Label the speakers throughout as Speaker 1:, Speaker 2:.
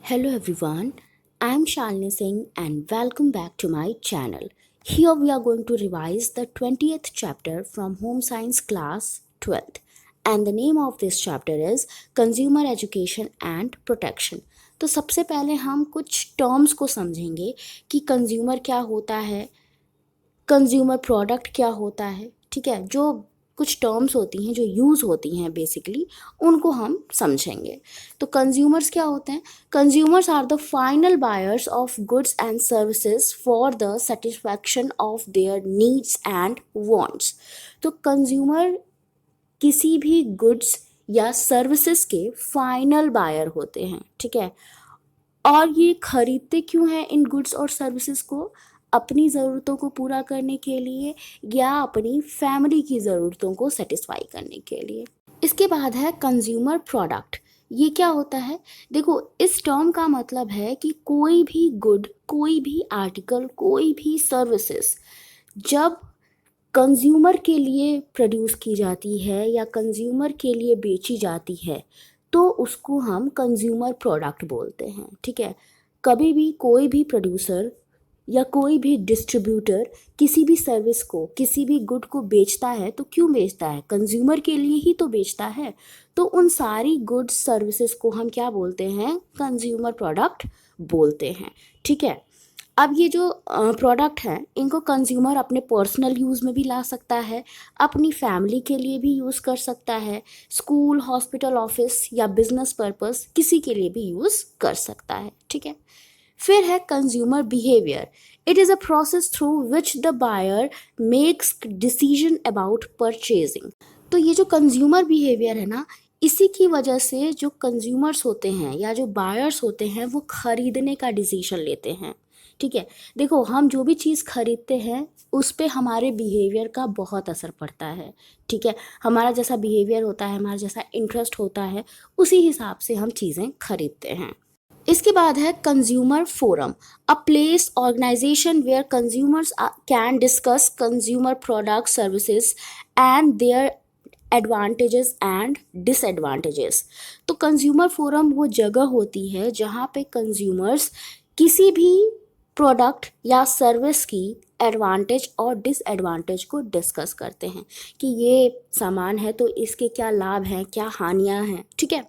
Speaker 1: Hello everyone, I am Shalini Singh and welcome back to my channel. Here we are going to revise the 20th chapter from Home Science class 12th, and the name of this chapter is Consumer Education and Protection. तो सबसे पहले हम कुछ terms को समझेंगे कि consumer क्या होता है, कंज्यूमर प्रोडक्ट क्या होता है, ठीक है। जो कुछ टर्म्स होती हैं जो यूज़ होती हैं बेसिकली उनको हम समझेंगे। तो कंज्यूमर्स क्या होते हैं? Consumers are the final buyers of goods and services for the satisfaction of their needs and wants. तो कंज्यूमर किसी भी गुड्स या सर्विसेज के फाइनल बायर होते हैं, ठीक है। और ये खरीदते क्यों हैं इन गुड्स और सर्विसेज को? अपनी ज़रूरतों को पूरा करने के लिए या अपनी फैमिली की ज़रूरतों को सेटिस्फाई करने के लिए। इसके बाद है कंज्यूमर प्रोडक्ट। ये क्या होता है? देखो, इस टर्म का मतलब है कि कोई भी गुड, कोई भी आर्टिकल, कोई भी सर्विसेज जब कंज्यूमर के लिए प्रोड्यूस की जाती है या कंज्यूमर के लिए बेची जाती है तो उसको हम कंज्यूमर प्रोडक्ट बोलते हैं, ठीक है। कभी भी कोई भी प्रोड्यूसर या कोई भी डिस्ट्रीब्यूटर किसी भी सर्विस को, किसी भी गुड को बेचता है तो क्यों बेचता है? कंज्यूमर के लिए ही तो बेचता है। तो उन सारी गुड्स सर्विसेज को हम क्या बोलते हैं? कंज्यूमर प्रोडक्ट बोलते हैं, ठीक है। अब ये जो प्रोडक्ट हैं इनको कंज्यूमर अपने पर्सनल यूज़ में भी ला सकता है, अपनी फैमिली के लिए भी यूज़ कर सकता है, स्कूल, हॉस्पिटल, ऑफिस या बिजनेस पर्पस किसी के लिए भी यूज़ कर सकता है, ठीक है। फिर है consumer behaviour. It is a process through which the buyer makes decision about purchasing. तो ये जो कंज्यूमर बिहेवियर है ना, इसी की वजह से जो कंज्यूमर्स होते हैं या जो बायर्स होते हैं वो खरीदने का डिसीजन लेते हैं, ठीक है। देखो, हम जो भी चीज़ खरीदते हैं उस पे हमारे बिहेवियर का बहुत असर पड़ता है, ठीक है। हमारा जैसा बिहेवियर होता है, हमारा जैसा इंटरेस्ट होता है, उसी हिसाब से हम चीज़ें खरीदते हैं। इसके बाद है consumer forum, a place, organisation where consumers can discuss consumer product, services and their advantages and disadvantages. तो कंज्यूमर फोरम वो जगह होती है जहाँ पे कंज्यूमर्स किसी भी प्रोडक्ट या सर्विस की एडवांटेज और डिसएडवांटेज को डिस्कस करते हैं कि ये सामान है तो इसके क्या लाभ हैं, क्या हानियां हैं, ठीक है।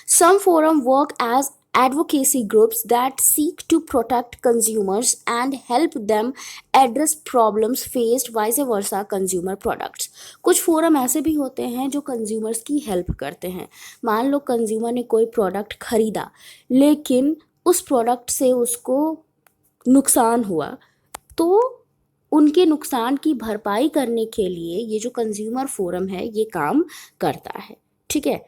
Speaker 1: Some forum work as advocacy groups that seek to protect consumers and help them address problems faced vice versa consumer products. कुछ फोरम ऐसे भी होते हैं जो कंज्यूमर्स की हेल्प करते हैं। मान लो कंज्यूमर ने कोई प्रोडक्ट खरीदा लेकिन उस प्रोडक्ट से उसको नुकसान हुआ, तो उनके नुकसान की भरपाई करने के लिए ये जो कंज्यूमर फोरम है ये काम करता है, ठीक है।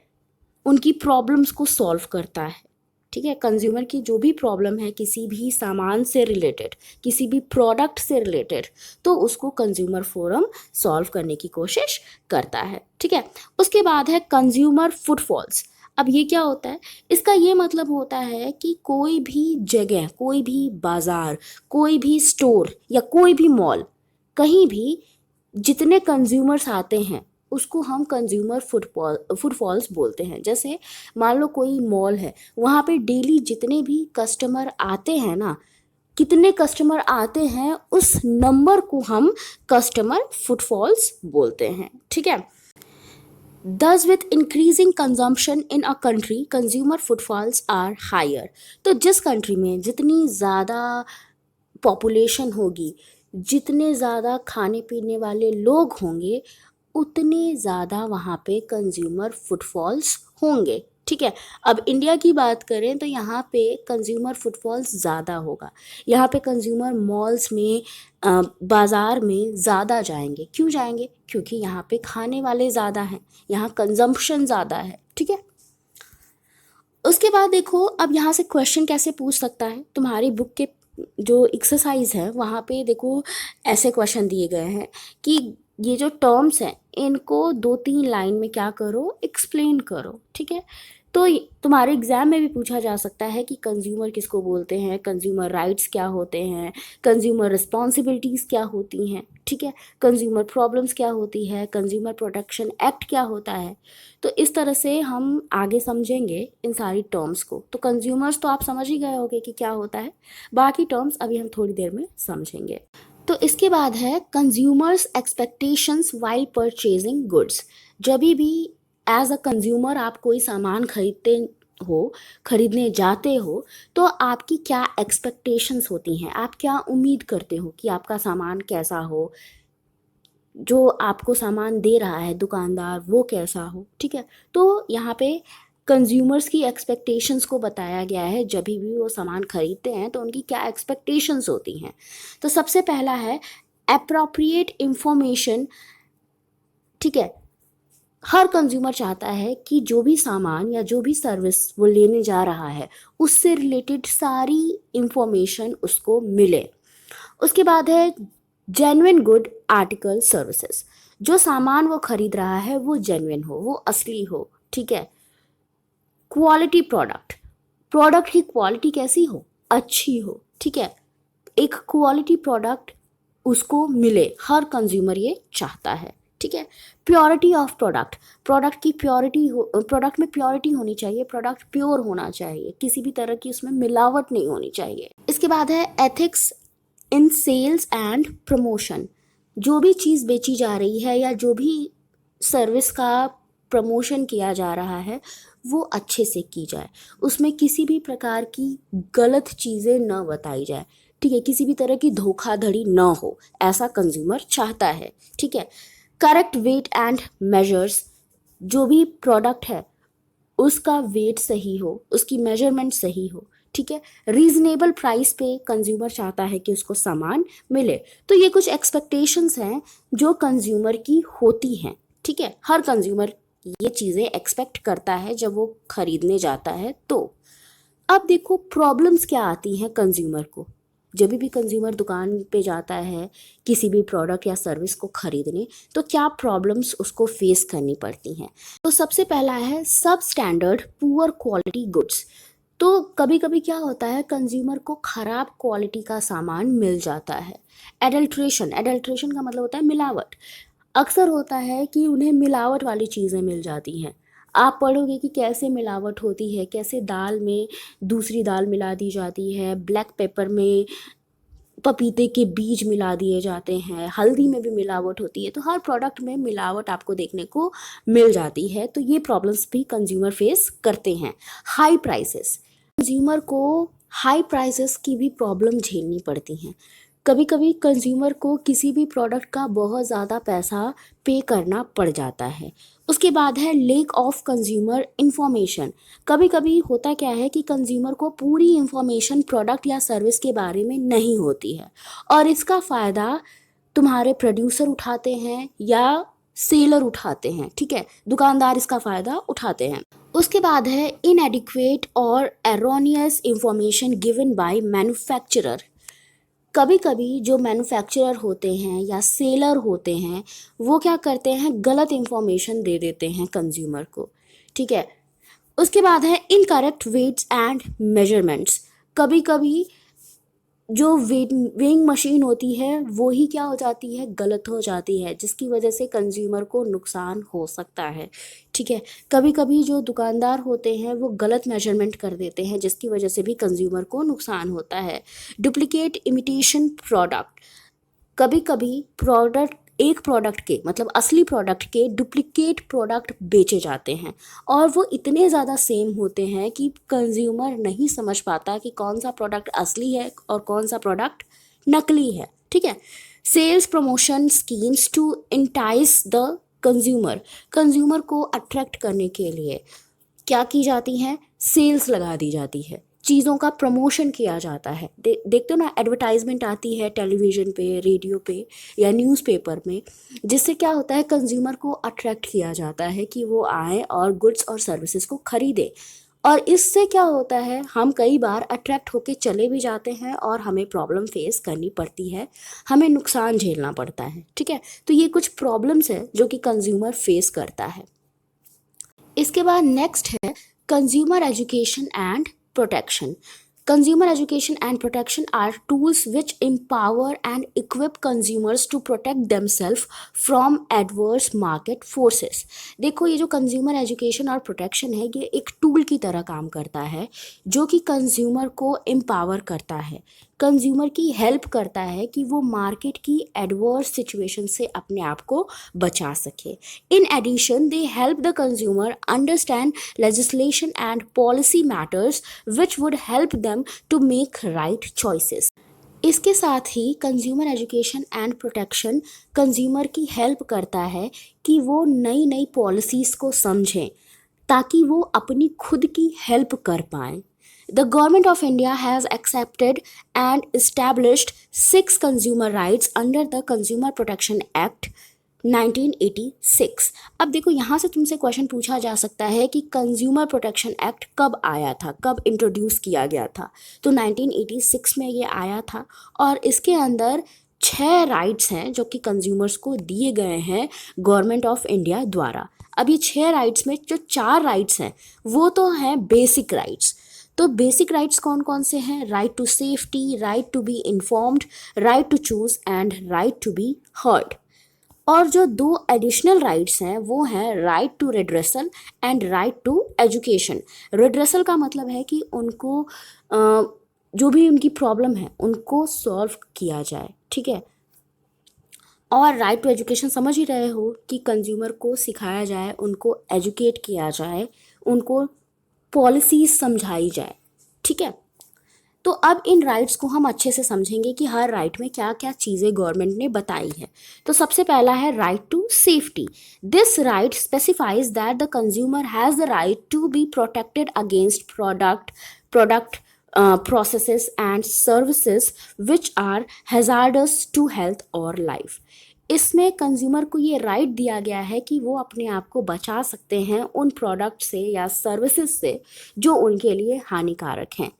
Speaker 1: उनकी प्रॉब्लम्स को सॉल्व करता है, ठीक है। कंज्यूमर की जो भी प्रॉब्लम है किसी भी सामान से रिलेटेड, किसी भी प्रोडक्ट से रिलेटेड, तो उसको कंज्यूमर फोरम सॉल्व करने की कोशिश करता है, ठीक है। उसके बाद है कंज्यूमर फुटफॉल्स। अब ये क्या होता है? इसका ये मतलब होता है कि कोई भी जगह, कोई भी बाज़ार, कोई भी स्टोर या कोई भी मॉल, कहीं भी जितने कंज्यूमर्स आते हैं उसको हम कंज्यूमर फुटफॉल्स बोलते हैं। जैसे मान लो कोई मॉल है, वहाँ पे डेली जितने भी कस्टमर आते हैं ना, कितने कस्टमर आते हैं उस नंबर को हम कस्टमर फुटफॉल्स बोलते हैं, ठीक है। Thus, with increasing consumption in a country, consumer footfalls are higher. तो जिस कंट्री में जितनी ज़्यादा पॉपुलेशन होगी, जितने ज़्यादा खाने पीने वाले लोग होंगे, उतने ज़्यादा वहाँ पे कंज्यूमर फुटफॉल्स होंगे, ठीक है। अब इंडिया की बात करें तो यहाँ पे कंज्यूमर फुटफॉल्स ज़्यादा होगा। यहाँ पे कंज्यूमर मॉल्स में, बाज़ार में ज़्यादा जाएंगे। क्यों जाएंगे? क्योंकि यहाँ पे खाने वाले ज़्यादा हैं, यहाँ कंजम्पशन ज़्यादा है, ठीक है। उसके बाद देखो, अब यहाँ से क्वेश्चन कैसे पूछ सकता है? तुम्हारी बुक के जो एक्सरसाइज है वहाँ पे देखो ऐसे क्वेश्चन दिए गए हैं कि ये जो टर्म्स हैं इनको 2-3 लाइन में क्या करो, एक्सप्लेन करो, ठीक है। तो तुम्हारे एग्जाम में भी पूछा जा सकता है कि कंज्यूमर किसको बोलते हैं, कंज्यूमर राइट्स क्या होते हैं, कंज्यूमर रिस्पॉन्सिबिलिटीज़ क्या होती हैं, ठीक है, कंज्यूमर प्रॉब्लम्स क्या होती है, कंज्यूमर प्रोटेक्शन एक्ट क्या होता है। तो इस तरह से हम आगे समझेंगे इन सारी टर्म्स को। तो कंज्यूमर्स तो आप समझ ही गए होंगे कि क्या होता है, बाकी टर्म्स अभी हम थोड़ी देर में समझेंगे। तो इसके बाद है consumers expectations while purchasing goods. जब भी एज अ कंज्यूमर आप कोई सामान खरीदने जाते हो, तो आपकी क्या एक्सपेक्टेशंस होती हैं, आप क्या उम्मीद करते हो कि आपका सामान कैसा हो, जो आपको सामान दे रहा है दुकानदार वो कैसा हो, ठीक है। तो यहाँ पे कंज्यूमर्स की एक्सपेक्टेशंस को बताया गया है, जब भी वो सामान खरीदते हैं तो उनकी क्या एक्सपेक्टेशंस होती हैं। तो सबसे पहला है एप्रोप्रिएट इंफॉर्मेशन, ठीक है। हर कंज्यूमर चाहता है कि जो भी सामान या जो भी सर्विस वो लेने जा रहा है उससे रिलेटेड सारी इंफॉर्मेशन उसको मिले। उसके बाद है जेन्युइन गुड आर्टिकल सर्विसेज। जो सामान वो खरीद रहा है वो जेन्युइन हो, वो असली हो, ठीक है। क्वालिटी प्रोडक्ट, प्रोडक्ट की क्वालिटी कैसी हो, अच्छी हो, ठीक है। एक क्वालिटी प्रोडक्ट उसको मिले, हर कंज्यूमर ये चाहता है, ठीक है। प्योरिटी ऑफ प्रोडक्ट, प्रोडक्ट की प्योरिटी हो, प्रोडक्ट में प्योरिटी होनी चाहिए, प्रोडक्ट प्योर होना चाहिए, किसी भी तरह की उसमें मिलावट नहीं होनी चाहिए। इसके बाद है ethics in sales and promotion. जो भी चीज़ बेची जा रही है या जो भी सर्विस का प्रमोशन किया जा रहा है वो अच्छे से की जाए, उसमें किसी भी प्रकार की गलत चीज़ें न बताई जाए, ठीक है, किसी भी तरह की धोखाधड़ी न हो, ऐसा कंज्यूमर चाहता है, ठीक है। करेक्ट वेट एंड मेजर्स, जो भी प्रोडक्ट है उसका वेट सही हो, उसकी मेजरमेंट सही हो, ठीक है। रीजनेबल प्राइस पे कंज्यूमर चाहता है कि उसको सामान मिले। तो ये कुछ एक्सपेक्टेशंस हैं जो कंज्यूमर की होती हैं, ठीक है। हर कंज्यूमर ये चीज़ें एक्सपेक्ट करता है जब वो खरीदने जाता है। तो अब देखो प्रॉब्लम्स क्या आती हैं कंज्यूमर को, जब भी कंज्यूमर दुकान पे जाता है किसी भी प्रोडक्ट या सर्विस को खरीदने, तो क्या प्रॉब्लम्स उसको फेस करनी पड़ती हैं। तो सबसे पहला है सब स्टैंडर्ड पुअर क्वालिटी गुड्स। तो कभी कभी क्या होता है कंज्यूमर को ख़राब क्वालिटी का सामान मिल जाता है। एडल्ट्रेशन, एडल्ट्रेशन का मतलब होता है मिलावट। अक्सर होता है कि उन्हें मिलावट वाली चीज़ें मिल जाती हैं। आप पढ़ोगे कि कैसे मिलावट होती है, कैसे दाल में दूसरी दाल मिला दी जाती है, ब्लैक पेपर में पपीते के बीज मिला दिए जाते हैं, हल्दी में भी मिलावट होती है। तो हर प्रोडक्ट में मिलावट आपको देखने को मिल जाती है। तो ये प्रॉब्लम्स भी कंज्यूमर फेस करते हैं। हाई प्राइसेस, कंज्यूमर को हाई प्राइसेस की भी प्रॉब्लम झेलनी पड़ती हैं। कभी कभी कंज्यूमर को किसी भी प्रोडक्ट का बहुत ज़्यादा पैसा पे करना पड़ जाता है। उसके बाद है लेक ऑफ कंज्यूमर इंफॉर्मेशन। कभी कभी होता क्या है कि कंज्यूमर को पूरी इंफॉर्मेशन प्रोडक्ट या सर्विस के बारे में नहीं होती है, और इसका फ़ायदा तुम्हारे प्रोड्यूसर उठाते हैं या सेलर उठाते हैं, ठीक है, दुकानदार इसका फ़ायदा उठाते हैं। उसके बाद है इनएडिक्वेट और erroneous information given by manufacturer. कभी कभी जो मैन्युफैक्चरर होते हैं या सेलर होते हैं वो क्या करते हैं, गलत इंफॉर्मेशन दे देते हैं कंज्यूमर को, ठीक है। उसके बाद है इनकरेक्ट वेट्स एंड मेजरमेंट्स। कभी कभी जो वेइंग मशीन होती है वो ही क्या हो जाती है, गलत हो जाती है, जिसकी वजह से कंज्यूमर को नुकसान हो सकता है, ठीक है। कभी कभी जो दुकानदार होते हैं वो गलत मेजरमेंट कर देते हैं, जिसकी वजह से भी कंज्यूमर को नुकसान होता है। डुप्लीकेट इमिटेशन प्रोडक्ट, कभी कभी प्रोडक्ट एक प्रोडक्ट के मतलब असली प्रोडक्ट के डुप्लीकेट प्रोडक्ट बेचे जाते हैं, और वो इतने ज़्यादा सेम होते हैं कि कंज्यूमर नहीं समझ पाता कि कौन सा प्रोडक्ट असली है और कौन सा प्रोडक्ट नकली है, ठीक है। Sales promotion schemes to entice the consumer, consumer को अट्रैक्ट करने के लिए क्या की जाती हैं, सेल्स लगा दी जाती है, चीज़ों का प्रमोशन किया जाता है। देखते हो ना, एडवर्टाइजमेंट आती है टेलीविज़न पे, रेडियो पे या न्यूज़पेपर में, जिससे क्या होता है कंज्यूमर को अट्रैक्ट किया जाता है कि वो आए और गुड्स और सर्विसेज को खरीदे। और इससे क्या होता है, हम कई बार अट्रैक्ट होके चले भी जाते हैं और हमें प्रॉब्लम फेस करनी पड़ती है, हमें नुकसान झेलना पड़ता है, ठीक है। तो ये कुछ प्रॉब्लम्स है जो कि कंज्यूमर फेस करता है। इसके बाद नेक्स्ट है Consumer education and protection. Consumer education and protection are tools which empower and equip consumers to protect themselves from adverse market forces. देखो ये जो कंज्यूमर एजुकेशन और प्रोटेक्शन है ये एक टूल की तरह काम करता है जो कि कंज्यूमर को एम्पावर करता है, कंज्यूमर की हेल्प करता है कि वो मार्केट की एडवर्स सिचुएशन से अपने आप को बचा सके. In addition they help the consumer understand legislation and policy matters which would help them to make right choices. इसके साथ ही consumer education and protection consumer की हेल्प करता है कि वो नई नई पॉलिसीज़ को समझें ताकि वो अपनी खुद की हेल्प कर पाएँ. The Government of India has accepted and established 6 consumer rights under the Consumer Protection Act 1986. अब देखो यहाँ से तुमसे क्वेश्चन पूछा जा सकता है कि कंज्यूमर प्रोटेक्शन एक्ट कब आया था, कब इंट्रोड्यूस किया गया था. तो 1986 में ये आया था और इसके अंदर 6 राइट्स हैं जो कि कंज्यूमर्स को दिए गए हैं गवर्नमेंट ऑफ इंडिया द्वारा. अब ये 6 राइट्स में जो 4 राइट्स हैं वो तो हैं बेसिक राइट्स. तो बेसिक राइट्स कौन कौन से हैं? Right to safety, right to be informed, right to choose and right to be heard. और जो 2 एडिशनल राइट्स हैं वो हैं right to redressal and right to education. Redressal का मतलब है कि उनको जो भी उनकी प्रॉब्लम है उनको सॉल्व किया जाए, ठीक है. और राइट टू एजुकेशन समझ ही रहे हो कि कंज्यूमर को सिखाया जाए, उनको एजुकेट किया जाए, उनको पॉलिसीज समझाई जाए, ठीक है. तो अब इन राइट्स को हम अच्छे से समझेंगे कि हर राइट में क्या क्या चीज़ें गवर्नमेंट ने बताई है. तो सबसे पहला है right to safety. This right specifies that the consumer has the right to be protected against product processes and services which are hazardous to health or life. इसमें कंज्यूमर को ये राइट दिया गया है कि वो अपने आप को बचा सकते हैं उन प्रोडक्ट से या सर्विसेज से जो उनके लिए हानिकारक हैं,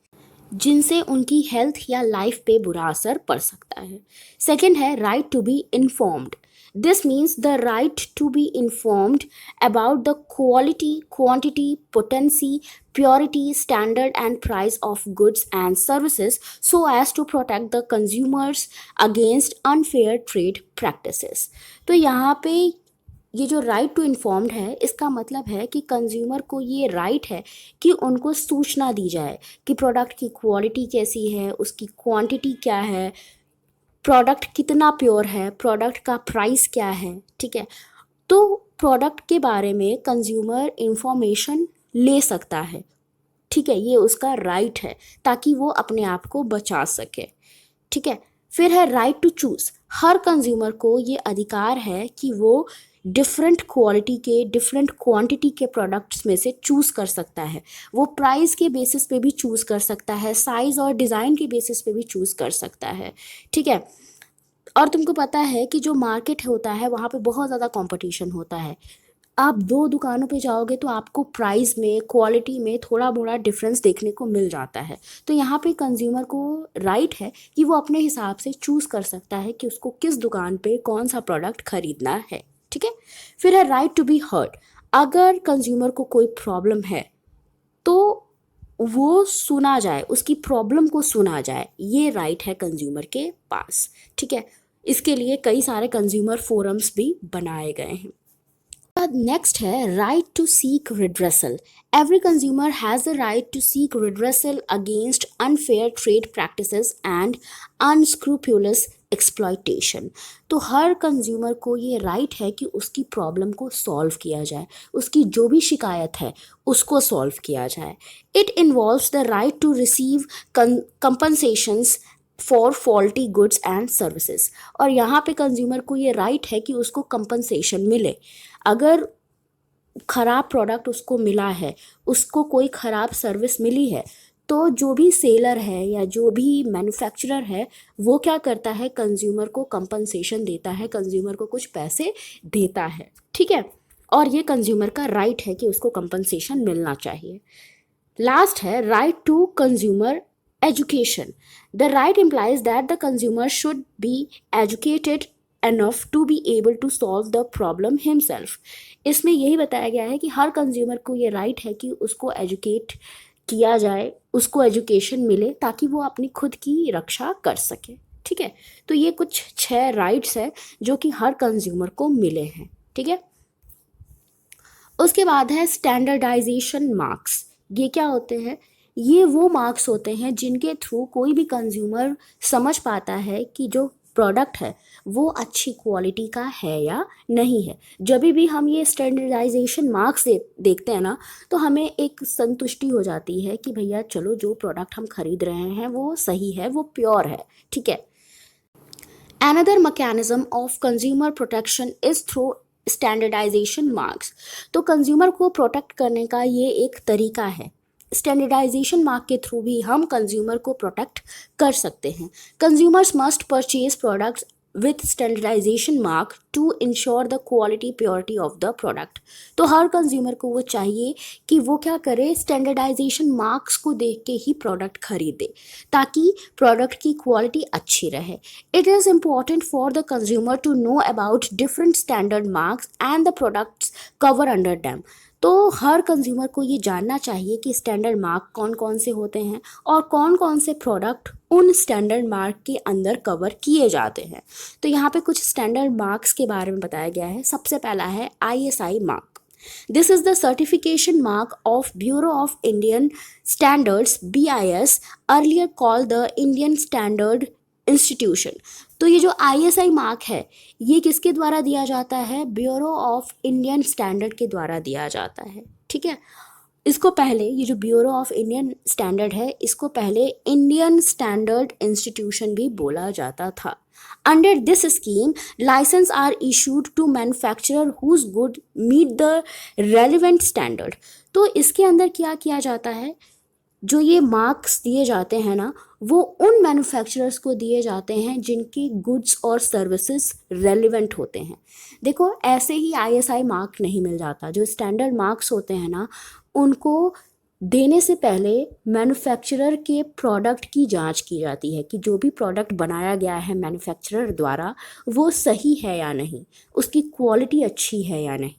Speaker 1: जिनसे उनकी हेल्थ या लाइफ पे बुरा असर पड़ सकता है. सेकेंड है right to be informed. This means the right to be informed about the quality, quantity, potency, purity, standard and price of goods and services so as to protect the consumers against unfair trade practices. तो यहाँ पे ये जो right to informed है इसका मतलब है कि कंज्यूमर को ये राइट है कि उनको सूचना दी जाए कि प्रोडक्ट की क्वालिटी कैसी है, उसकी क्वांटिटी क्या है, प्रोडक्ट कितना प्योर है, प्रोडक्ट का प्राइस क्या है, ठीक है. तो प्रोडक्ट के बारे में कंज्यूमर इंफॉर्मेशन ले सकता है, ठीक है. ये उसका राइट है ताकि वो अपने आप को बचा सके, ठीक है. फिर है राइट टू चूज़. हर कंज्यूमर को ये अधिकार है कि वो डिफरेंट क्वालिटी के, डिफरेंट क्वांटिटी के प्रोडक्ट्स में से चूज़ कर सकता है. वो प्राइस के बेसिस पे भी चूज़ कर सकता है, साइज़ और डिज़ाइन के बेसिस पे भी चूज़ कर सकता है, ठीक है. और तुमको पता है कि जो मार्केट होता है वहाँ पे बहुत ज़्यादा कंपटीशन होता है. आप 2 दुकानों पे जाओगे तो आपको प्राइस में, क्वालिटी में थोड़ा मोड़ा डिफरेंस देखने को मिल जाता है. तो यहाँ पे कंज्यूमर को राइट है कि वो अपने हिसाब से चूज़ कर सकता है कि उसको किस दुकान पे कौन सा प्रोडक्ट खरीदना है, ठीक है. फिर है राइट टू बी हर्ड. अगर कंज्यूमर को कोई प्रॉब्लम है तो वो सुना जाए, उसकी प्रॉब्लम को सुना जाए, ये राइट है कंज्यूमर के पास, ठीक है. इसके लिए कई सारे कंज्यूमर फोरम्स भी बनाए गए हैं. नेक्स्ट है right to seek redressal. Every consumer has the right to seek redressal against unfair trade practices and unscrupulous exploitation. तो हर कंज्यूमर को ये राइट है कि उसकी प्रॉब्लम को सॉल्व किया जाए, उसकी जो भी शिकायत है उसको सॉल्व किया जाए. It involves the right to receive compensations for faulty goods and services. और यहाँ पे कंज्यूमर को ये राइट है कि उसको कंपनसेशन मिले. अगर ख़राब प्रोडक्ट उसको मिला है, उसको कोई ख़राब सर्विस मिली है, तो जो भी सेलर है या जो भी मैन्युफैक्चरर है वो क्या करता है, कंज्यूमर को कंपनसेशन देता है, कंज्यूमर को कुछ पैसे देता है, ठीक है. और ये कंज्यूमर का राइट है कि उसको कंपनसेशन मिलना चाहिए. लास्ट है right to consumer education. The right implies that the consumer should be educated enough to be able to solve the problem himself। इसमें यही बताया गया है कि हर कंज्यूमर को ये राइट है कि उसको एजुकेट किया जाए, उसको एजुकेशन मिले ताकि वो अपनी खुद की रक्षा कर सके। ठीक है, तो ये कुछ 6 राइट्स है जो कि हर कंज्यूमर को मिले हैं। ठीक है, उसके बाद है स्टैंडर्डाइजेशन मार्क्स। ये क्या होते हैं? ये वो मार्क्स होते हैं जिनके थ्रू कोई भी कंज्यूमर समझ पाता है कि जो प्रोडक्ट है वो अच्छी क्वालिटी का है या नहीं है। जब भी हम ये स्टैंडर्डाइजेशन मार्क्स देखते हैं ना, तो हमें एक संतुष्टि हो जाती है कि भैया चलो जो प्रोडक्ट हम खरीद रहे हैं वो सही है, वो प्योर है। ठीक है, Another mechanism of consumer protection is through standardisation marks. तो कंज्यूमर को प्रोटेक्ट करने का ये एक तरीका है। स्टैंडर्डाइजेशन मार्क के थ्रू भी हम कंज्यूमर को प्रोटेक्ट कर सकते हैं। Consumers must purchase products with standardisation mark to ensure the quality purity of the product. तो हर कंज्यूमर को वो चाहिए कि वो क्या करे, स्टैंडर्डाइजेशन मार्क्स को देख के ही प्रोडक्ट खरीदे ताकि प्रोडक्ट की क्वालिटी अच्छी रहे। It is important for the consumer to know about different standard marks and the products cover under them. तो हर कंज्यूमर को ये जानना चाहिए कि स्टैंडर्ड मार्क कौन कौन से होते हैं और कौन कौन से प्रोडक्ट उन स्टैंडर्ड मार्क के अंदर कवर किए जाते हैं। तो यहाँ पे कुछ स्टैंडर्ड मार्क्स के बारे में बताया गया है। सबसे पहला है ISI mark. This is the certification mark of bureau of Indian standards BIS, earlier called the Indian standard institution. तो ये जो ISI मार्क है ये किसके द्वारा दिया जाता है? ब्यूरो ऑफ इंडियन स्टैंडर्ड के द्वारा दिया जाता है। ठीक है, इसको पहले ये जो ब्यूरो ऑफ इंडियन स्टैंडर्ड है इसको पहले इंडियन स्टैंडर्ड इंस्टीट्यूशन भी बोला जाता था। Under this scheme licence are issued to manufacturer whose good meet the relevant standard. तो इसके अंदर क्या किया जाता है, जो ये मार्क्स दिए जाते हैं ना वो उन मैन्युफैक्चरर्स को दिए जाते हैं जिनकी गुड्स और सर्विसेज रेलिवेंट होते हैं। देखो ऐसे ही ISI मार्क नहीं मिल जाता। जो स्टैंडर्ड मार्क्स होते हैं ना उनको देने से पहले मैन्युफैक्चरर के प्रोडक्ट की जांच की जाती है कि जो भी प्रोडक्ट बनाया गया है मैन्युफैक्चरर द्वारा वो सही है या नहीं, उसकी क्वालिटी अच्छी है या नहीं।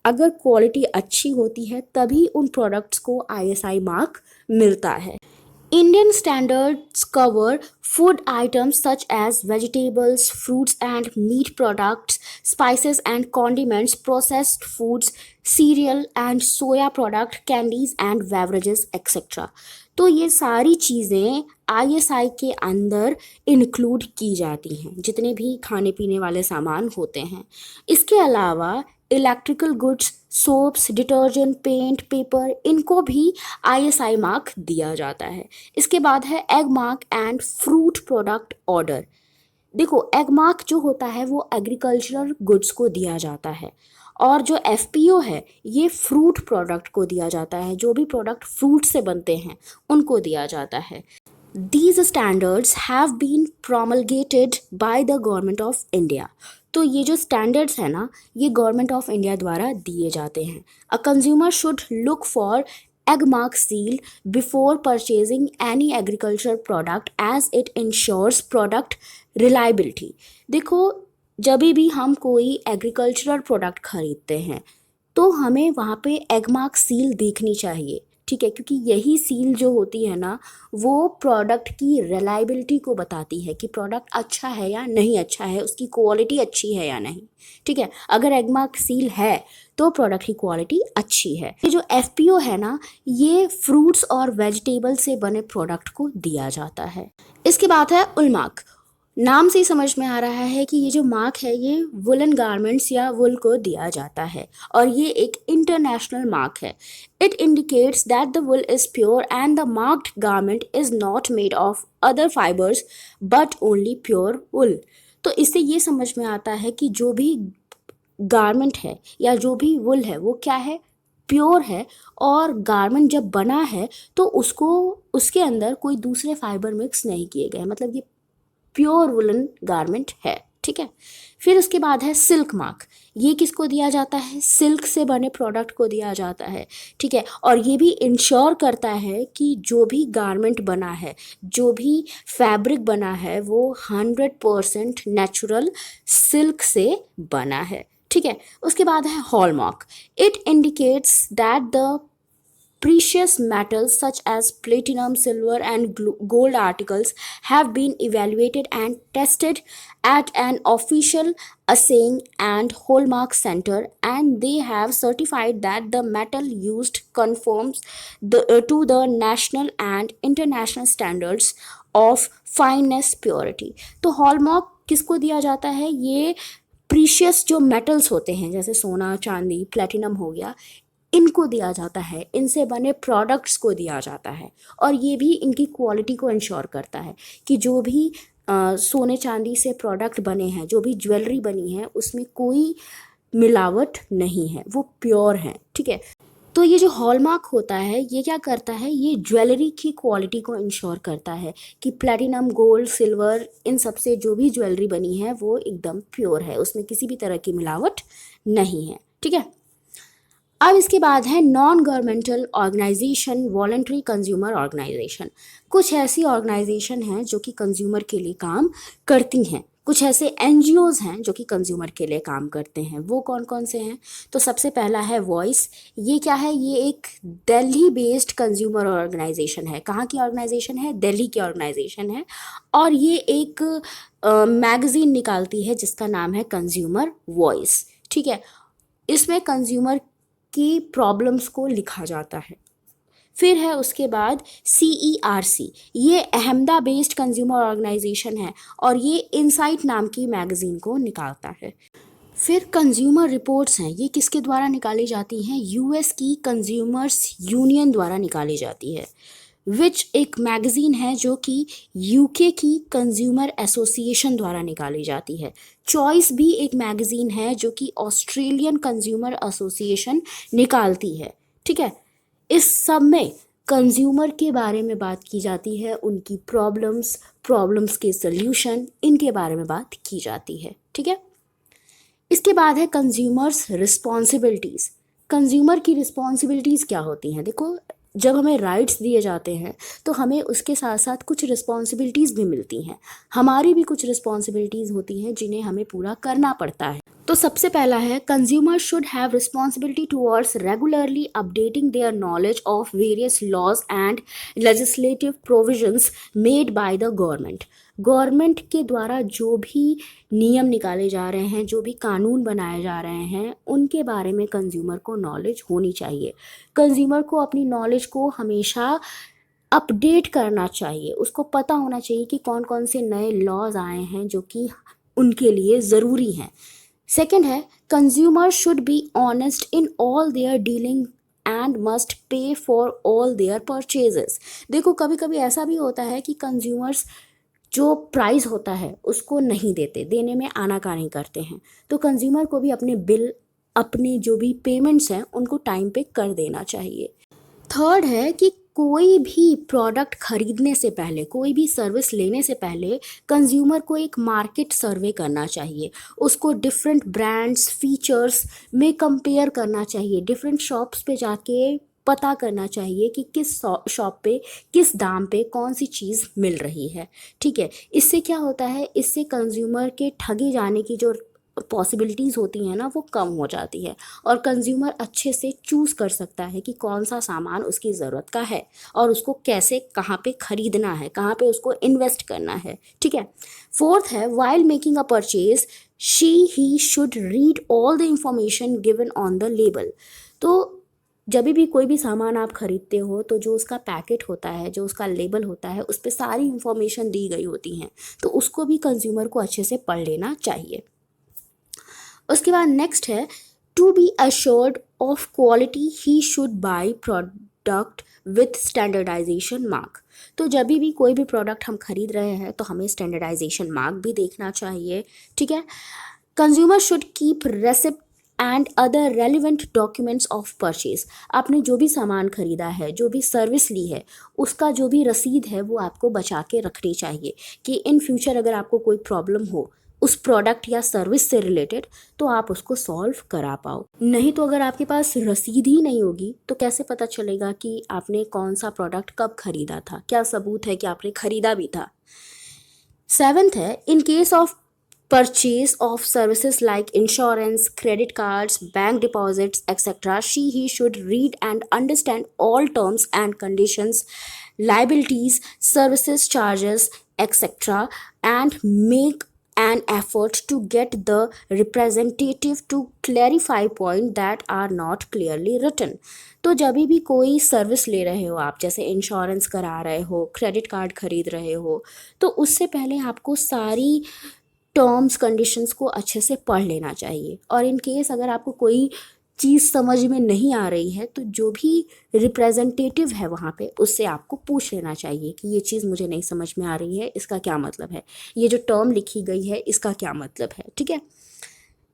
Speaker 1: अगर क्वालिटी अच्छी होती है तभी उन प्रोडक्ट्स को ISI मार्क मिलता है। Indian standards cover food items such as vegetables, fruits and meat products, spices and condiments, processed foods, cereal and soya product, candies and beverages, etc. तो ये सारी चीज़ें ISI के अंदर इंक्लूड की जाती हैं, जितने भी खाने पीने वाले सामान होते हैं। इसके अलावा electrical goods, soaps, detergent, paint, paper, इनको भी ISI मार्क दिया जाता है। इसके बाद है egg mark and fruit product order. देखो एग मार्क जो होता है वो एग्रीकल्चरल गुड्स को दिया जाता है और जो FPO है ये फ्रूट प्रोडक्ट को दिया जाता है। जो भी प्रोडक्ट फ्रूट से बनते हैं उनको दिया जाता है। These standards have been promulgated by the government of India। तो ये जो स्टैंडर्ड्स है ना ये गवर्नमेंट ऑफ इंडिया द्वारा दिए जाते हैं। A consumer should look for egg mark seal before purchasing any agriculture product as it ensures product reliability। देखो जब भी हम कोई एग्रीकल्चरल प्रोडक्ट खरीदते हैं तो हमें वहाँ पे एग मार्क सील देखनी चाहिए। ठीक है, क्योंकि यही सील जो होती है ना वो प्रोडक्ट की रिलायबिलिटी को बताती है कि प्रोडक्ट अच्छा है या नहीं अच्छा है, उसकी क्वालिटी अच्छी है या नहीं। ठीक है, अगर एग मार्क सील है तो प्रोडक्ट की क्वालिटी अच्छी है। ये जो FPO है ना ये फ्रूट्स और वेजिटेबल से बने प्रोडक्ट को दिया जाता है। इसके बाद है उल मार्क। नाम से ही समझ में आ रहा है कि ये जो मार्क है ये वुलन गारमेंट्स या वुल को दिया जाता है और ये एक इंटरनेशनल मार्क है। It indicates that the wool is pure and the marked garment is not made of other fibres but only pure wool. तो इससे ये समझ में आता है कि जो भी गारमेंट है या जो भी वुल है वो क्या है, प्योर है। और गारमेंट जब बना है तो उसको उसके अंदर कोई दूसरे फाइबर मिक्स नहीं किए गए, मतलब ये प्योर वुलन गारमेंट है। ठीक है। फिर उसके बाद है सिल्क मार्क। ये किसको दिया जाता है? सिल्क से बने प्रोडक्ट को दिया जाता है, ठीक है। और ये भी इंश्योर करता है कि जो भी गारमेंट बना है, जो भी फैब्रिक बना है, वो 100% नेचुरल सिल्क से बना है, ठीक है। उसके बाद है hallmark. It indicates that the precious metals such as platinum, silver, and gold articles have been evaluated and tested at an official assaying and hallmark center, and they have certified that the metal used conforms to the national and international standards of fineness purity. तो hallmark किसको दिया जाता है? ये precious जो metals होते हैं, जैसे सोना, चांदी, प्लेटिनम हो गया, इनको दिया जाता है, इनसे बने प्रोडक्ट्स को दिया जाता है। और ये भी इनकी क्वालिटी को इंश्योर करता है कि जो भी सोने चांदी से प्रोडक्ट बने हैं, जो भी ज्वेलरी बनी है, उसमें कोई मिलावट नहीं है, वो प्योर है, ठीक है। तो ये जो हॉलमार्क होता है, ये क्या करता है? ये ज्वेलरी की क्वालिटी को इंश्योर करता है कि प्लेटिनम, गोल्ड, सिल्वर, इन सब से जो भी ज्वेलरी बनी है वो एकदम प्योर है, उसमें किसी भी तरह की मिलावट नहीं है, ठीक है। अब इसके बाद है non governmental organisation, voluntary consumer organisation. कुछ ऐसी ऑर्गेनाइजेशन हैं जो कि कंज्यूमर के लिए काम करती हैं, कुछ ऐसे एनजीओज हैं जो कि कंज्यूमर के लिए काम करते हैं। वो कौन कौन से हैं? तो सबसे पहला है वॉइस। ये क्या है? ये एक दिल्ली बेस्ड कंज्यूमर ऑर्गेनाइजेशन है। कहाँ की ऑर्गेनाइजेशन है? दिल्ली की ऑर्गेनाइजेशन है। और ये एक मैगजीन निकालती है जिसका नाम है कंज्यूमर वॉइस, ठीक है। इसमें कंज्यूमर की प्रॉब्लम्स को लिखा जाता है। फिर है उसके बाद CERC। ये अहमदा बेस्ड कंज्यूमर ऑर्गेनाइजेशन है और ये इनसाइट नाम की मैगजीन को निकालता है। फिर कंज्यूमर रिपोर्ट्स हैं। ये किसके द्वारा निकाली जाती हैं? US की कंज्यूमर्स यूनियन द्वारा निकाली जाती है, विच एक मैगजीन है जो कि UK की कंज्यूमर एसोसिएशन द्वारा निकाली जाती है। चॉइस भी एक मैगजीन है जो कि ऑस्ट्रेलियन कंज्यूमर एसोसिएशन निकालती है, ठीक है। इस सब में कंज्यूमर के बारे में बात की जाती है, उनकी प्रॉब्लम्स के सल्यूशन, इनके बारे में बात की जाती है, ठीक है। इसके बाद है कंज्यूमर्स रिस्पॉन्सिबिलिटीज़। कंज्यूमर की रिस्पॉन्सिबिलिटीज़ क्या होती हैं? देखो, जब हमें राइट्स दिए जाते हैं तो हमें उसके साथ साथ कुछ रिस्पॉन्सिबिलिटीज़ भी मिलती हैं। हमारी भी कुछ रिस्पॉन्सिबिलिटीज़ होती हैं जिन्हें हमें पूरा करना पड़ता है। तो सबसे पहला है consumer should have responsibility towards regularly updating their knowledge of various laws and legislative provisions made by the government. Government के द्वारा जो भी नियम निकाले जा रहे हैं, जो भी कानून बनाए जा रहे हैं, उनके बारे में कंज्यूमर को नॉलेज होनी चाहिए। कंज्यूमर को अपनी नॉलेज को हमेशा अपडेट करना चाहिए, उसको पता होना चाहिए कि कौन कौन से नए लॉज आए हैं जो कि उनके लिए ज़रूरी हैं। सेकेंड है consumer should be honest in all their dealing and must pay for all their purchases. देखो, कभी कभी ऐसा भी होता है कि कंज्यूमर्स जो प्राइस होता है उसको नहीं देने में आनाकानी करते हैं। तो कंज्यूमर को भी अपने बिल, अपने जो भी पेमेंट्स हैं, उनको टाइम पे कर देना चाहिए। थर्ड है कि कोई भी प्रोडक्ट खरीदने से पहले, कोई भी सर्विस लेने से पहले कंज्यूमर को एक मार्केट सर्वे करना चाहिए। उसको डिफरेंट ब्रांड्स, फीचर्स में कंपेयर करना चाहिए। डिफरेंट शॉप्स पे जाके पता करना चाहिए कि किस शॉप पे किस दाम पे कौन सी चीज़ मिल रही है, ठीक है। इससे क्या होता है? इससे कंज्यूमर के ठगे जाने की जो पॉसिबिलिटीज़ होती हैं ना, वो कम हो जाती है और कंज्यूमर अच्छे से चूज़ कर सकता है कि कौन सा सामान उसकी ज़रूरत का है और उसको कैसे, कहाँ पे ख़रीदना है, कहाँ पे उसको इन्वेस्ट करना है, ठीक है। फोर्थ है while making a purchase he should read all the information given on the label. तो जब भी कोई भी सामान आप खरीदते हो तो जो उसका पैकेट होता है, जो उसका लेबल होता है, उस पर सारी इंफॉर्मेशन दी गई होती हैं, तो उसको भी कंज्यूमर को अच्छे से पढ़ लेना चाहिए। उसके बाद नेक्स्ट है to be assured of quality he should buy product with standardisation mark. तो जब भी कोई भी प्रोडक्ट हम खरीद रहे हैं तो हमें स्टैंडर्डाइजेशन मार्क भी देखना चाहिए, ठीक है। Consumer should keep receipt and other relevant documents of purchase. आपने जो भी सामान खरीदा है, जो भी सर्विस ली है, उसका जो भी रसीद है वो आपको बचा के रखनी चाहिए कि इन फ्यूचर अगर आपको कोई प्रॉब्लम हो, उस प्रोडक्ट या सर्विस से रिलेटेड, तो आप उसको सॉल्व करा पाओ। नहीं तो अगर आपके पास रसीद ही नहीं होगी तो कैसे पता चलेगा कि आपने कौन सा प्रोडक्ट कब खरीदा था, क्या सबूत है कि आपने खरीदा भी था। सेवेंथ है, in case of purchase of services like insurance, credit cards, bank deposits, etc., he should read and understand all terms and conditions, liabilities, services charges, etc., and make an effort to get the representative to clarify points that are not clearly written. तो जब भी कोई service ले रहे हो आप, जैसे insurance करा रहे हो, क्रेडिट कार्ड खरीद रहे हो, तो उससे पहले आपको सारी टर्म्स कंडीशंस को अच्छे से पढ़ लेना चाहिए। और इन केस अगर आपको कोई चीज़ समझ में नहीं आ रही है तो जो भी रिप्रेजेंटेटिव है वहाँ पे उससे आपको पूछ लेना चाहिए कि ये चीज़ मुझे नहीं समझ में आ रही है, इसका क्या मतलब है, ये जो टर्म लिखी गई है इसका क्या मतलब है। ठीक है।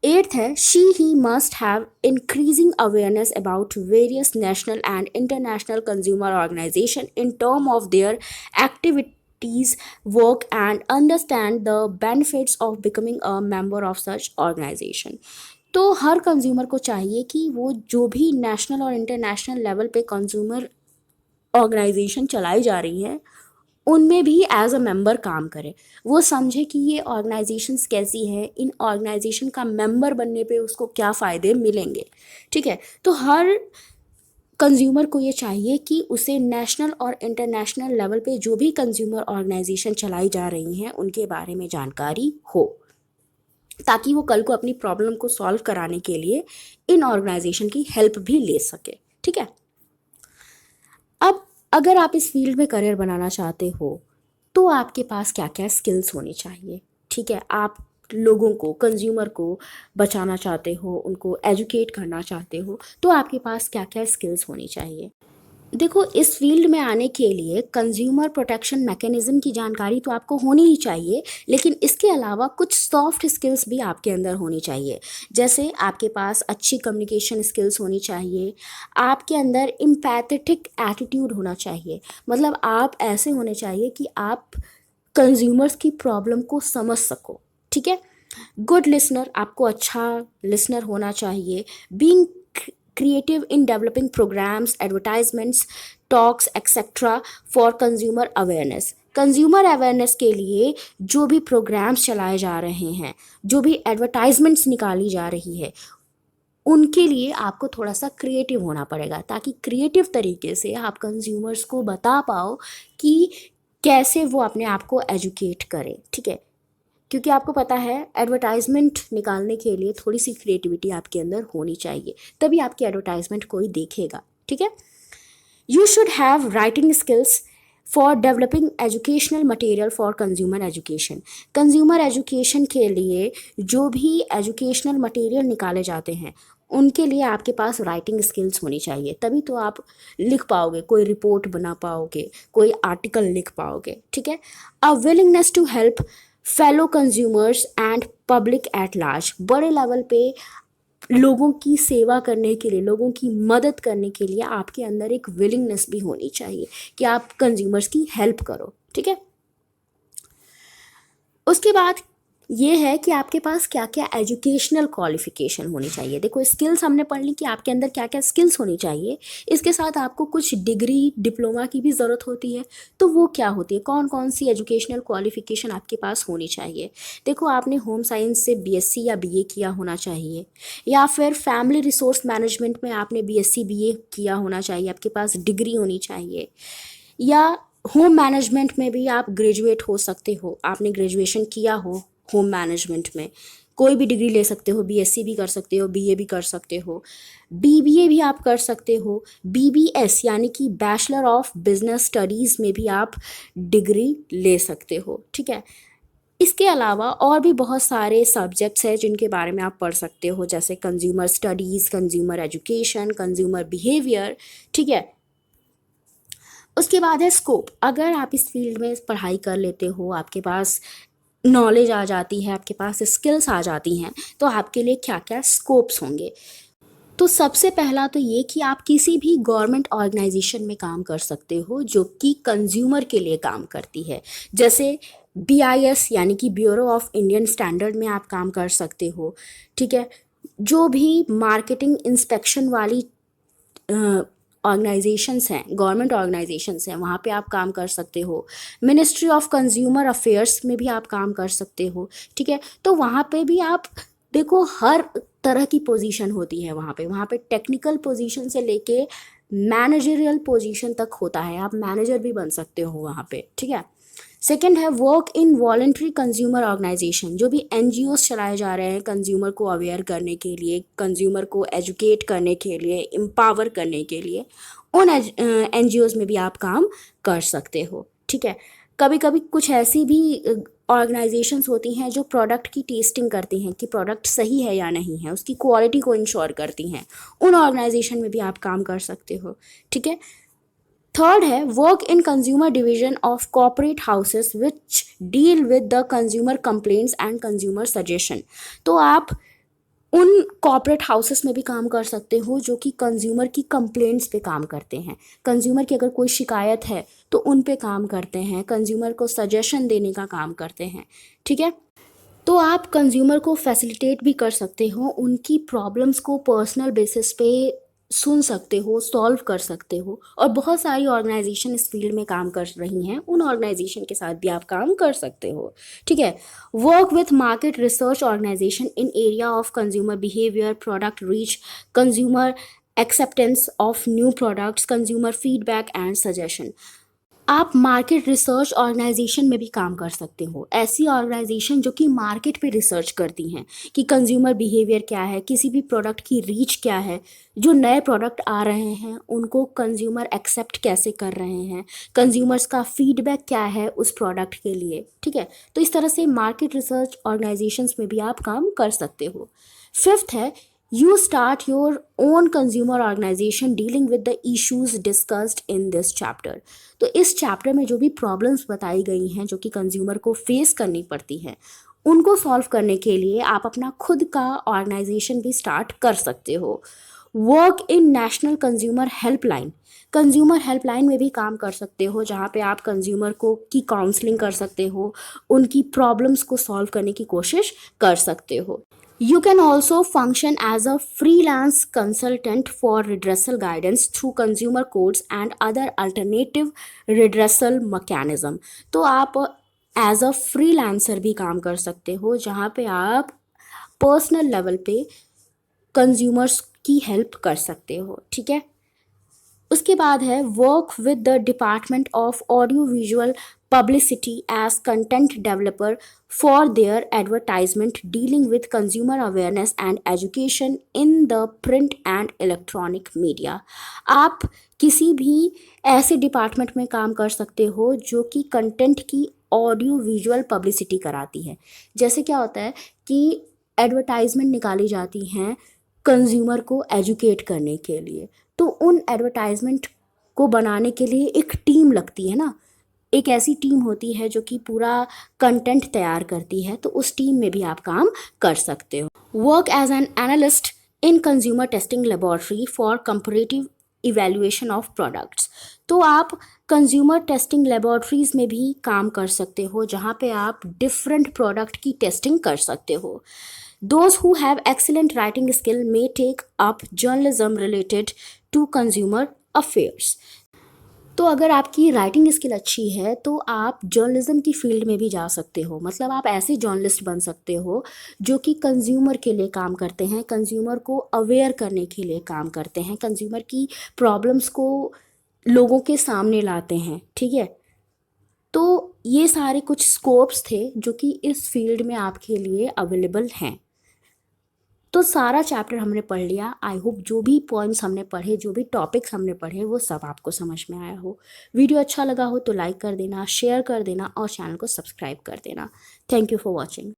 Speaker 1: एट्थ है, he must have increasing awareness about various national and international consumer organisation in term of their activities, work, and understand the benefits of becoming a member of such organization. तो हर कंज्यूमर को चाहिए कि वो जो भी national और international level पे कंज्यूमर ऑर्गेनाइजेशन चलाई जा रही है उनमें भी एज अ मेंबर काम करे, वो समझे कि ये ऑर्गेनाइजेशंस कैसी है, इन ऑर्गेनाइजेशन का मेंबर बनने पे उसको क्या फ़ायदे मिलेंगे। ठीक है। तो हर कंज्यूमर को ये चाहिए कि उसे नेशनल और इंटरनेशनल लेवल पे जो भी कंज्यूमर ऑर्गेनाइजेशन चलाई जा रही हैं उनके बारे में जानकारी हो, ताकि वो कल को अपनी प्रॉब्लम को सॉल्व कराने के लिए इन ऑर्गेनाइजेशन की हेल्प भी ले सके। ठीक है। अब अगर आप इस फील्ड में करियर बनाना चाहते हो तो आपके पास क्या क्या स्किल्स होनी चाहिए। ठीक है। आप लोगों को, कंज्यूमर को बचाना चाहते हो, उनको एजुकेट करना चाहते हो, तो आपके पास क्या क्या स्किल्स होनी चाहिए। देखो, इस फील्ड में आने के लिए कंज्यूमर प्रोटेक्शन मैकेनिज्म की जानकारी तो आपको होनी ही चाहिए, लेकिन इसके अलावा कुछ सॉफ्ट स्किल्स भी आपके अंदर होनी चाहिए। जैसे आपके पास अच्छी कम्युनिकेशन स्किल्स होनी चाहिए, आपके अंदर एम्पैथेटिक एटीट्यूड होना चाहिए, मतलब आप ऐसे होने चाहिए कि आप कंज्यूमर्स की प्रॉब्लम को समझ सको। ठीक है। गुड लिसनर, आपको अच्छा लिसनर होना चाहिए। Being creative in developing programs, advertisements, talks, etc. for consumer awareness. Consumer awareness के लिए जो भी प्रोग्राम्स चलाए जा रहे हैं, जो भी एडवर्टाइजमेंट्स निकाली जा रही है, उनके लिए आपको थोड़ा सा क्रिएटिव होना पड़ेगा, ताकि क्रिएटिव तरीके से आप कंज्यूमर्स को बता पाओ कि कैसे वो अपने आप को एजुकेट करें। ठीक है। क्योंकि आपको पता है एडवर्टाइजमेंट निकालने के लिए थोड़ी सी क्रिएटिविटी आपके अंदर होनी चाहिए, तभी आपकी एडवर्टाइजमेंट कोई देखेगा। ठीक है। You should have writing skills for developing educational material for consumer education. Consumer education के लिए जो भी एजुकेशनल मटेरियल निकाले जाते हैं उनके लिए आपके पास राइटिंग स्किल्स होनी चाहिए, तभी तो आप लिख पाओगे, कोई रिपोर्ट बना पाओगे, कोई आर्टिकल लिख पाओगे। ठीक है। A willingness to help fellow consumers and public at large. बड़े लेवल पे लोगों की सेवा करने के लिए, लोगों की मदद करने के लिए आपके अंदर एक विलिंगनेस भी होनी चाहिए कि आप कंज्यूमर्स की हेल्प करो। ठीक है। उसके बाद ये है कि आपके पास क्या क्या एजुकेशनल क्वालिफिकेशन होनी चाहिए। देखो, स्किल्स हमने पढ़ ली कि आपके अंदर क्या क्या स्किल्स होनी चाहिए, इसके साथ आपको कुछ डिग्री, डिप्लोमा की भी ज़रूरत होती है। तो वो क्या होती है, कौन कौन सी एजुकेशनल क्वालिफिकेशन आपके पास होनी चाहिए। देखो, आपने होम साइंस से बीएससी या बीए किया होना चाहिए, या फिर फैमिली रिसोर्स मैनेजमेंट में आपने बीएससी बीए किया होना चाहिए, आपके पास डिग्री होनी चाहिए। या होम मैनेजमेंट में भी आप ग्रेजुएट हो सकते हो, आपने ग्रेजुएशन किया हो होम मैनेजमेंट में, कोई भी डिग्री ले सकते हो, बीएससी भी कर सकते हो, बीए भी कर सकते हो, बीबीए भी आप कर सकते हो, बीबीएस यानी कि बैचलर ऑफ बिजनेस स्टडीज़ में भी आप डिग्री ले सकते हो। ठीक है। इसके अलावा और भी बहुत सारे सब्जेक्ट्स हैं जिनके बारे में आप पढ़ सकते हो, जैसे consumer studies, consumer education, consumer behaviour. ठीक है। उसके बाद है स्कोप। अगर आप इस फील्ड में पढ़ाई कर लेते हो, आपके पास नॉलेज आ जाती है, आपके पास स्किल्स आ जाती हैं, तो आपके लिए क्या क्या स्कोप्स होंगे। तो सबसे पहला तो ये कि आप किसी भी गवर्नमेंट ऑर्गेनाइजेशन में काम कर सकते हो जो कि कंज्यूमर के लिए काम करती है। जैसे BIS यानी कि ब्यूरो ऑफ इंडियन स्टैंडर्ड में आप काम कर सकते हो, ठीक है। जो भी मार्केटिंग इंस्पेक्शन वाली ऑर्गेनाइजेशंस हैं, गवर्नमेंट ऑर्गेनाइजेशंस हैं, वहाँ पे आप काम कर सकते हो। मिनिस्ट्री ऑफ कंज्यूमर अफेयर्स में भी आप काम कर सकते हो, ठीक है। तो वहाँ पे भी आप देखो, हर तरह की पोजीशन होती है वहाँ पे टेक्निकल पोजीशन से लेके मैनेजरियल पोजीशन तक होता है, आप मैनेजर भी बन सकते हो वहाँ पे, ठीक है। सेकेंड है work in voluntary consumer organisation, जो भी NGOs चलाए जा रहे हैं कंज्यूमर को अवेयर करने के लिए, कंज्यूमर को एजुकेट करने के लिए, एम्पावर करने के लिए, उन NGOs में भी आप काम कर सकते हो, ठीक है। कभी कभी कुछ ऐसी भी ऑर्गेनाइजेशंस होती हैं जो प्रोडक्ट की टेस्टिंग करती हैं कि प्रोडक्ट सही है या नहीं है, उसकी क्वालिटी को इंश्योर करती हैं, उन ऑर्गेनाइजेशन में भी आप काम कर सकते हो, ठीक है। थर्ड है work in consumer division of corporate houses which deal with the consumer complaints and consumer suggestion. तो आप उन कॉर्पोरेट हाउसेस में भी काम कर सकते हो जो कि कंज्यूमर की कंप्लेंट्स पे काम करते हैं। कंज्यूमर की अगर कोई शिकायत है तो उन पे काम करते हैं, कंज्यूमर को सजेशन देने का काम करते हैं, ठीक है। तो आप कंज्यूमर को फैसिलिटेट भी कर सकते हो, उनकी प्रॉब्लम्स को पर्सनल बेसिस पे सुन सकते हो, सॉल्व कर सकते हो। और बहुत सारी ऑर्गेनाइजेशन इस फील्ड में काम कर रही हैं, उन ऑर्गेनाइजेशन के साथ भी आप काम कर सकते हो, ठीक है। Work with market research organisation in area of consumer behaviour, product reach, consumer acceptance of new products, consumer feedback and suggestion. आप मार्केट रिसर्च ऑर्गेनाइजेशन में भी काम कर सकते हो, ऐसी ऑर्गेनाइजेशन जो कि मार्केट पे रिसर्च करती हैं कि कंज्यूमर बिहेवियर क्या है, किसी भी प्रोडक्ट की रीच क्या है, जो नए प्रोडक्ट आ रहे हैं उनको कंज्यूमर एक्सेप्ट कैसे कर रहे हैं, कंज्यूमर्स का फीडबैक क्या है उस प्रोडक्ट के लिए, ठीक है। तो इस तरह से मार्केट रिसर्च ऑर्गेनाइजेशंस में भी आप काम कर सकते हो। फिफ्थ है you start your own consumer organization dealing with the issues discussed in this chapter। तो इस चैप्टर में जो भी प्रॉब्लम्स बताई गई हैं जो कि कंज्यूमर को फेस करनी पड़ती हैं, उनको सॉल्व करने के लिए आप अपना खुद का ऑर्गेनाइजेशन भी स्टार्ट कर सकते हो। Work in national consumer helpline, consumer helpline में भी काम कर सकते हो, जहाँ पे आप कंज्यूमर को की काउंसलिंग कर सकते हो, उनकी प्रॉब्लम्स को सॉल्व करने की कोशिश कर सकते हो। You can also function as a freelance consultant for redressal guidance through consumer courts and other alternative redressal mechanism। तो आप एज अ फ्रीलांसर भी काम कर सकते हो, जहाँ पे आप पर्सनल लेवल पे कंज्यूमर्स की हेल्प कर सकते हो, ठीक है। उसके बाद है work with the department of audio visual publicity as content developer for their advertisement dealing with consumer awareness and education in the print and electronic media. आप किसी भी ऐसे डिपार्टमेंट में काम कर सकते हो जो कि कंटेंट की ऑडियो विजुअल पब्लिसिटी कराती है। जैसे क्या होता है कि एडवर्टाइजमेंट निकाली जाती हैं कंज्यूमर को एजुकेट करने के लिए, तो उन एडवर्टाइजमेंट को बनाने के लिए एक टीम लगती है ना, एक ऐसी टीम होती है जो कि पूरा कंटेंट तैयार करती है, तो उस टीम में भी आप काम कर सकते हो। Work as an analyst in consumer testing laboratory for comparative evaluation of products. तो आप कंज्यूमर टेस्टिंग लेबोरेटरीज में भी काम कर सकते हो, जहाँ पे आप डिफरेंट प्रोडक्ट की टेस्टिंग कर सकते हो। Those who have excellent writing skill may take up journalism related to consumer affairs। तो अगर आपकी राइटिंग स्किल अच्छी है तो आप जर्नलिज्म की फील्ड में भी जा सकते हो, मतलब आप ऐसे जर्नलिस्ट बन सकते हो जो कि कंज्यूमर के लिए काम करते हैं, कंज्यूमर को अवेयर करने के लिए काम करते हैं, कंज्यूमर की प्रॉब्लम्स को लोगों के सामने लाते हैं, ठीक है। तो ये सारे कुछ स्कोप्स थे जो कि इस फील्ड में आपके लिए अवेलेबल हैं। तो सारा चैप्टर हमने पढ़ लिया। आई होप जो भी पॉइंट्स हमने पढ़े, जो भी टॉपिक्स हमने पढ़े, वो सब आपको समझ में आया हो। वीडियो अच्छा लगा हो तो लाइक कर देना, शेयर कर देना और चैनल को सब्सक्राइब कर देना। Thank you for watching.